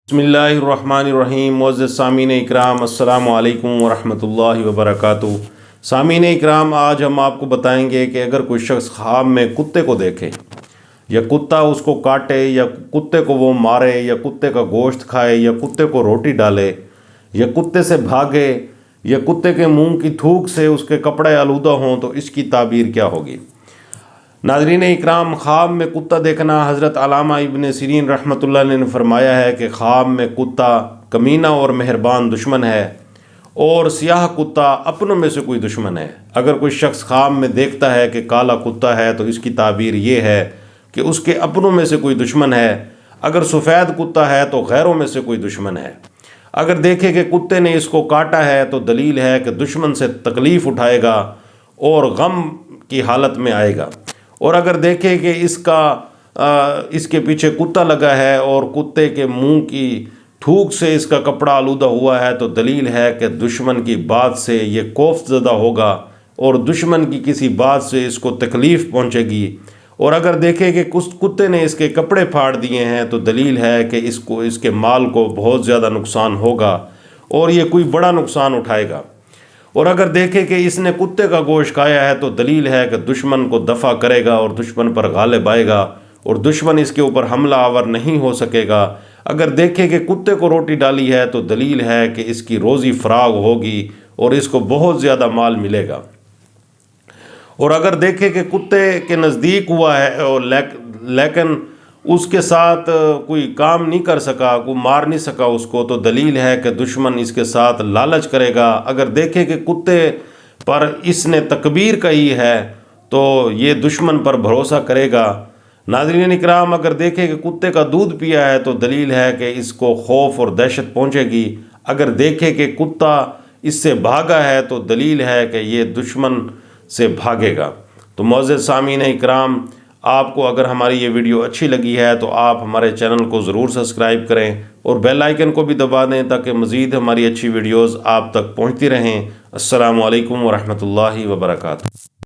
بسم اللہ الرحمن الرحیم۔ معزز سامعین اکرام، السلام علیکم ورحمۃ اللہ وبرکاتہ۔ سامعین اکرام، آج ہم آپ کو بتائیں گے کہ اگر کوئی شخص خواب میں کتے کو دیکھے یا کتا اس کو کاٹے یا کتے کو وہ مارے یا کتے کا گوشت کھائے یا کتے کو روٹی ڈالے یا کتے سے بھاگے یا کتے کے منہ کی تھوک سے اس کے کپڑے آلودہ ہوں تو اس کی تعبیر کیا ہوگی؟ ناظرین اکرام، خواب میں کتا دیکھنا، حضرت علامہ ابن سیرین رحمۃ اللہ علیہ نے فرمایا ہے کہ خواب میں کتا کمینہ اور مہربان دشمن ہے اور سیاہ کتا اپنوں میں سے کوئی دشمن ہے۔ اگر کوئی شخص خواب میں دیکھتا ہے کہ کالا کتا ہے تو اس کی تعبیر یہ ہے کہ اس کے اپنوں میں سے کوئی دشمن ہے۔ اگر سفید کتا ہے تو غیروں میں سے کوئی دشمن ہے۔ اگر دیکھے کہ کتے نے اس کو کاٹا ہے تو دلیل ہے کہ دشمن سے تکلیف اٹھائے گا اور غم کی حالت میں آئے گا۔ اور اگر دیکھے کہ اس کے پیچھے کتا لگا ہے اور کتے کے منہ کی تھوک سے اس کا کپڑا آلودہ ہوا ہے تو دلیل ہے کہ دشمن کی بات سے یہ کوفت زدہ ہوگا اور دشمن کی کسی بات سے اس کو تکلیف پہنچے گی۔ اور اگر دیکھے کہ کتے نے اس کے کپڑے پھاڑ دیے ہیں تو دلیل ہے کہ اس کے مال کو بہت زیادہ نقصان ہوگا اور یہ کوئی بڑا نقصان اٹھائے گا۔ اور اگر دیکھے کہ اس نے کتے کا گوشت کھایا ہے تو دلیل ہے کہ دشمن کو دفع کرے گا اور دشمن پر غالب آئے گا اور دشمن اس کے اوپر حملہ آور نہیں ہو سکے گا۔ اگر دیکھے کہ کتے کو روٹی ڈالی ہے تو دلیل ہے کہ اس کی روزی فراغ ہوگی اور اس کو بہت زیادہ مال ملے گا۔ اور اگر دیکھے کہ کتے کے نزدیک ہوا ہے اور لیکن اس کے ساتھ کوئی کام نہیں کر سکا، کوئی مار نہیں سکا اس کو، تو دلیل ہے کہ دشمن اس کے ساتھ لالچ کرے گا۔ اگر دیکھے کہ کتے پر اس نے تکبیر کہی ہے تو یہ دشمن پر بھروسہ کرے گا۔ ناظرین اکرام، اگر دیکھے کہ کتے کا دودھ پیا ہے تو دلیل ہے کہ اس کو خوف اور دہشت پہنچے گی۔ اگر دیکھے کہ کتا اس سے بھاگا ہے تو دلیل ہے کہ یہ دشمن سے بھاگے گا۔ تو معزز سامعین اکرام، آپ کو اگر ہماری یہ ویڈیو اچھی لگی ہے تو آپ ہمارے چینل کو ضرور سبسکرائب کریں اور بیل آئیکن کو بھی دبا دیں تاکہ مزید ہماری اچھی ویڈیوز آپ تک پہنچتی رہیں۔ السلام علیکم ورحمۃ اللہ وبرکاتہ۔